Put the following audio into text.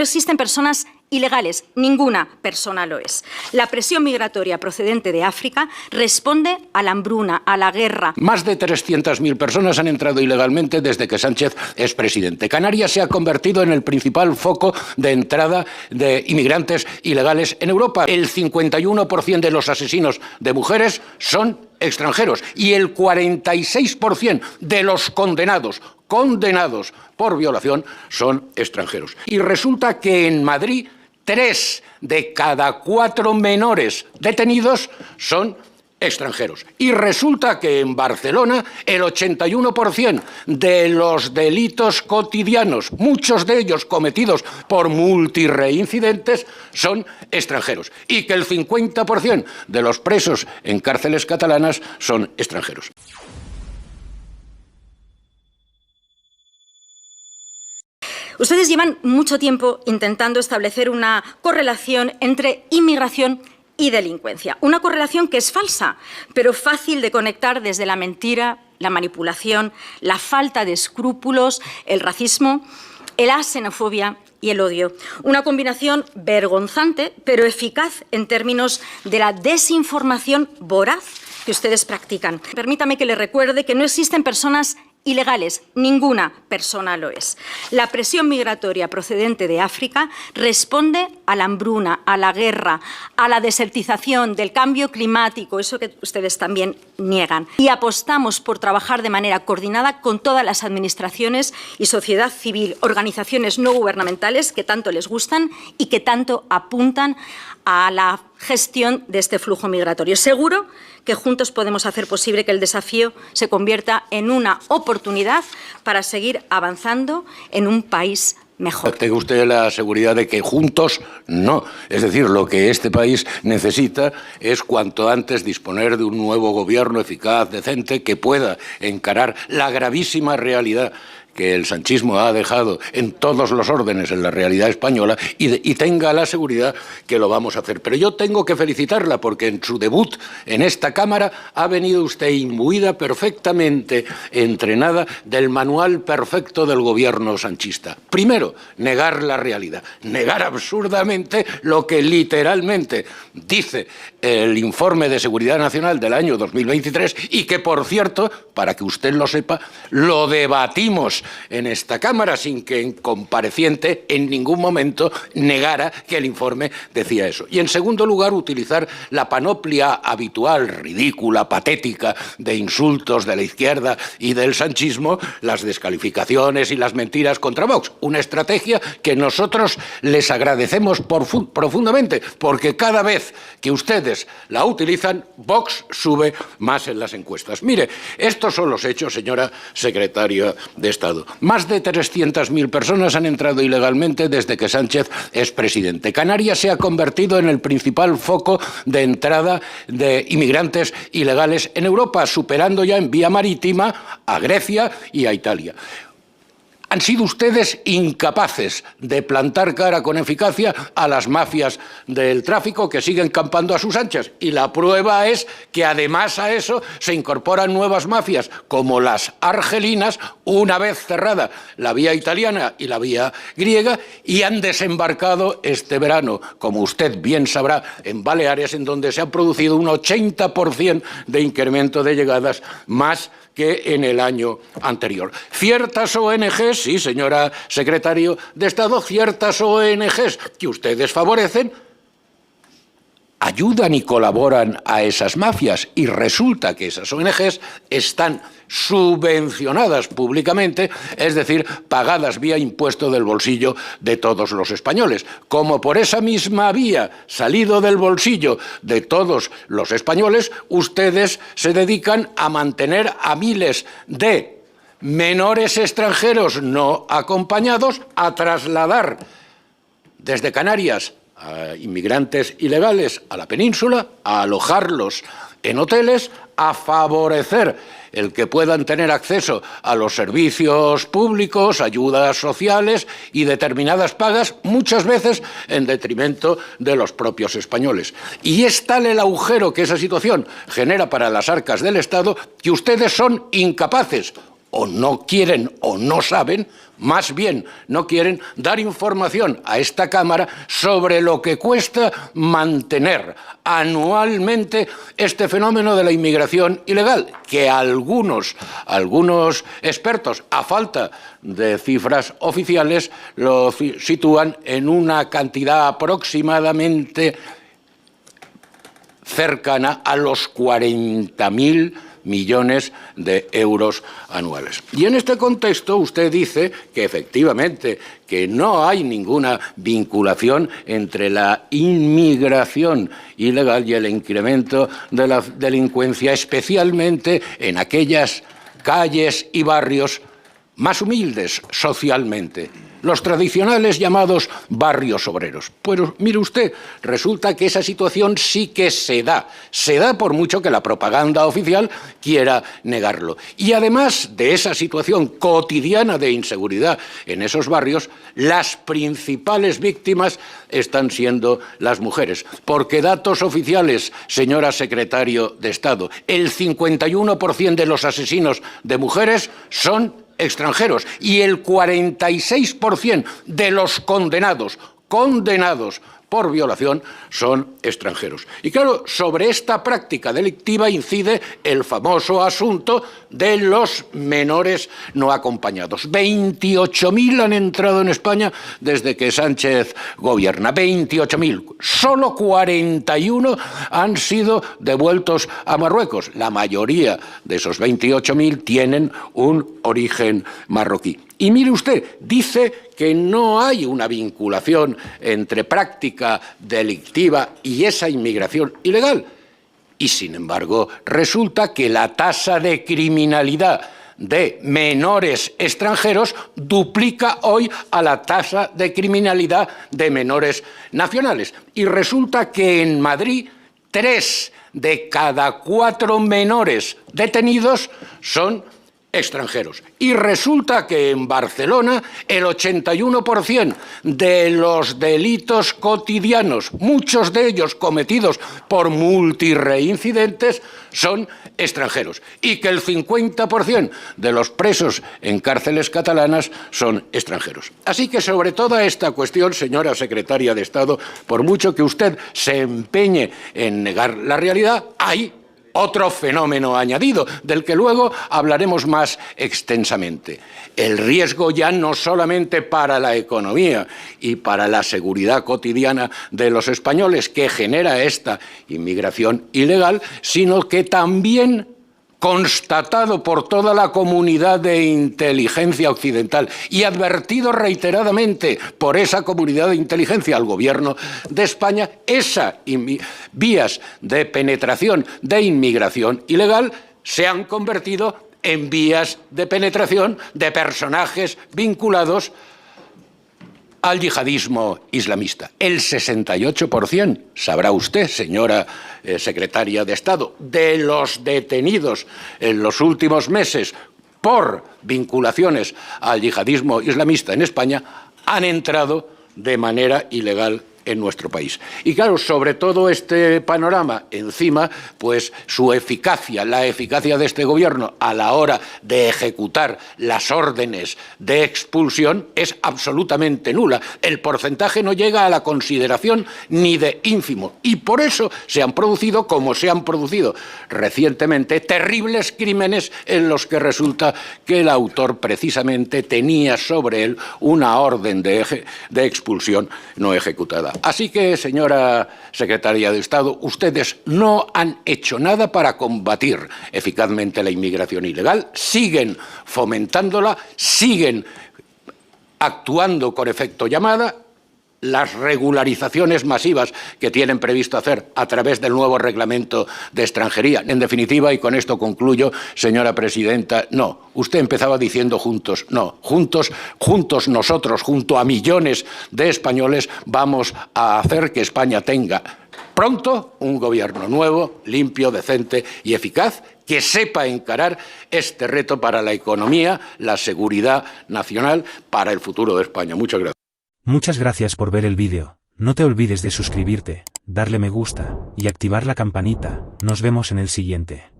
No existen personas ilegales, ninguna persona lo es. La presión migratoria procedente de África responde a la hambruna, a la guerra. Más de 300.000 personas han entrado ilegalmente desde que Sánchez es presidente. Canarias se ha convertido en el principal foco de entrada de inmigrantes ilegales en Europa. El 51% de los asesinos de mujeres son extranjeros y el 46% de los condenados por violación son extranjeros. Y resulta que en Madrid 3 de cada 4 menores detenidos son extranjeros. Y resulta que en Barcelona el 81% de los delitos cotidianos, muchos de ellos cometidos por multireincidentes, son extranjeros. Y que el 50% de los presos en cárceles catalanas son extranjeros. Ustedes llevan mucho tiempo intentando establecer una correlación entre inmigración y delincuencia. Una correlación que es falsa, pero fácil de conectar desde la mentira, la manipulación, la falta de escrúpulos, el racismo, la xenofobia y el odio. Una combinación vergonzante, pero eficaz en términos de la desinformación voraz que ustedes practican. Permítame que les recuerde que no existen personas ilegales, ninguna persona lo es. La presión migratoria procedente de África responde a la hambruna, a la guerra, a la desertización, del cambio climático, eso que ustedes también niegan. Y apostamos por trabajar de manera coordinada con todas las administraciones y sociedad civil, organizaciones no gubernamentales que tanto les gustan y que tanto apuntan a la gestión de este flujo migratorio. Seguro que juntos podemos hacer posible que el desafío se convierta en una oportunidad para seguir avanzando en un país mejor. Tenga usted la seguridad de que juntos no. Es decir, lo que este país necesita es cuanto antes disponer de un nuevo gobierno eficaz, decente, que pueda encarar la gravísima realidad que el sanchismo ha dejado en todos los órdenes en la realidad española y tenga la seguridad que lo vamos a hacer. Pero yo tengo que felicitarla porque en su debut en esta Cámara ha venido usted imbuida, perfectamente entrenada del manual perfecto del gobierno sanchista. Primero, negar la realidad, negar absurdamente lo que literalmente dice el informe de Seguridad Nacional del año 2023 y que, por cierto, para que usted lo sepa, lo debatimos en esta Cámara sin que el compareciente en ningún momento negara que el informe decía eso. Y en segundo lugar, utilizar la panoplia habitual, ridícula, patética, de insultos de la izquierda y del sanchismo, las descalificaciones y las mentiras contra Vox. Una estrategia que nosotros les agradecemos profundamente, porque cada vez que ustedes la utilizan, Vox sube más en las encuestas. Mire, estos son los hechos, señora secretaria de Estado. Más de 300.000 personas han entrado ilegalmente desde que Sánchez es presidente. Canarias se ha convertido en el principal foco de entrada de inmigrantes ilegales en Europa, superando ya en vía marítima a Grecia y a Italia. Han sido ustedes incapaces de plantar cara con eficacia a las mafias del tráfico que siguen campando a sus anchas. Y la prueba es que además a eso se incorporan nuevas mafias como las argelinas, una vez cerrada la vía italiana y la vía griega, y han desembarcado este verano, como usted bien sabrá, en Baleares, en donde se ha producido un 80% de incremento de llegadas más que en el año anterior. Ciertas ONGs, sí, señora secretario de Estado, ciertas ONGs que ustedes favorecen, ayudan y colaboran a esas mafias y resulta que esas ONGs están subvencionadas públicamente, es decir, pagadas vía impuesto del bolsillo de todos los españoles. Como por esa misma vía, salido del bolsillo de todos los españoles, ustedes se dedican a mantener a miles de menores extranjeros no acompañados, a trasladar desde Canarias a inmigrantes ilegales a la península, a alojarlos en hoteles, a favorecer el que puedan tener acceso a los servicios públicos, ayudas sociales y determinadas pagas, muchas veces en detrimento de los propios españoles. Y es tal el agujero que esa situación genera para las arcas del Estado que ustedes son incapaces, o no quieren o no saben, más bien no quieren dar información a esta Cámara sobre lo que cuesta mantener anualmente este fenómeno de la inmigración ilegal, que algunos expertos, a falta de cifras oficiales, lo sitúan en una cantidad aproximadamente cercana a los 40.000 millones de euros anuales. Y en este contexto usted dice que efectivamente que no hay ninguna vinculación entre la inmigración ilegal y el incremento de la delincuencia, especialmente en aquellas calles y barrios más humildes socialmente, los tradicionales llamados barrios obreros. Pues mire usted, resulta que esa situación sí que se da por mucho que la propaganda oficial quiera negarlo. Y además de esa situación cotidiana de inseguridad en esos barrios, las principales víctimas están siendo las mujeres, porque datos oficiales, señora secretario de Estado, el 51% de los asesinos de mujeres son extranjeros y el 46% de los condenados por violación son extranjeros. Y claro, sobre esta práctica delictiva incide el famoso asunto de los menores no acompañados. 28.000 han entrado en España desde que Sánchez gobierna. 28.000. Solo 41 han sido devueltos a Marruecos. La mayoría de esos 28.000 tienen un origen marroquí. Y mire usted, dice que no hay una vinculación entre práctica delictiva y esa inmigración ilegal. Y, sin embargo, resulta que la tasa de criminalidad de menores extranjeros duplica hoy a la tasa de criminalidad de menores nacionales. Y resulta que en Madrid 3 de cada 4 menores detenidos son extranjeros. Y resulta que en Barcelona el 81% de los delitos cotidianos, muchos de ellos cometidos por multireincidentes, son extranjeros. Y que el 50% de los presos en cárceles catalanas son extranjeros. Así que sobre toda esta cuestión, señora secretaria de Estado, por mucho que usted se empeñe en negar la realidad, hay otro fenómeno añadido, del que luego hablaremos más extensamente. El riesgo ya no solamente para la economía y para la seguridad cotidiana de los españoles que genera esta inmigración ilegal, sino que también, constatado por toda la comunidad de inteligencia occidental y advertido reiteradamente por esa comunidad de inteligencia al Gobierno de España, esas vías de penetración de inmigración ilegal se han convertido en vías de penetración de personajes vinculados al yihadismo islamista. El 68%, sabrá usted, señora secretaria de Estado, de los detenidos en los últimos meses por vinculaciones al yihadismo islamista en España han entrado de manera ilegal en nuestro país. Y claro, sobre todo este panorama, encima, pues su eficacia, la eficacia de este Gobierno a la hora de ejecutar las órdenes de expulsión es absolutamente nula. El porcentaje no llega a la consideración ni de ínfimo. Y por eso se han producido, como se han producido recientemente, terribles crímenes en los que resulta que el autor precisamente tenía sobre él una orden de expulsión no ejecutada. Así que, señora secretaria de Estado, ustedes no han hecho nada para combatir eficazmente la inmigración ilegal, siguen fomentándola, siguen actuando con efecto llamada. Las regularizaciones masivas que tienen previsto hacer a través del nuevo reglamento de extranjería. En definitiva, y con esto concluyo, señora presidenta, no. Usted empezaba diciendo juntos. No, juntos nosotros, junto a millones de españoles, vamos a hacer que España tenga pronto un gobierno nuevo, limpio, decente y eficaz, que sepa encarar este reto para la economía, la seguridad nacional, para el futuro de España. Muchas gracias. Muchas gracias por ver el vídeo. No te olvides de suscribirte, darle me gusta y activar la campanita. Nos vemos en el siguiente.